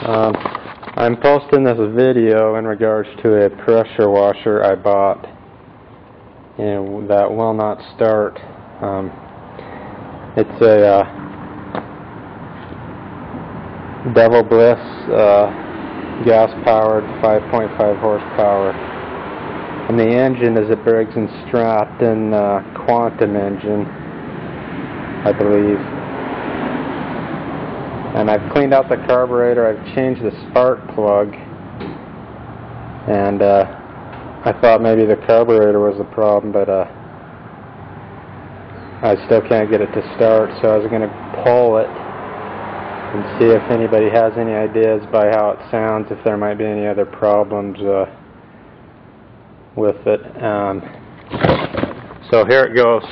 I'm posting this video in regards to a pressure washer I bought and that will not start. It's a Devil Bliss gas-powered 5.5 horsepower, and the engine is a Briggs and Stratton Quantum engine, I believe. And I've cleaned out the carburetor, I've changed the spark plug, and I thought maybe the carburetor was the problem, but I still can't get it to start, so I was going to pull it and see if anybody has any ideas by how it sounds, if there might be any other problems with it. So here it goes.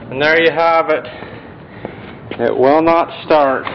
And there you have it. It will not start.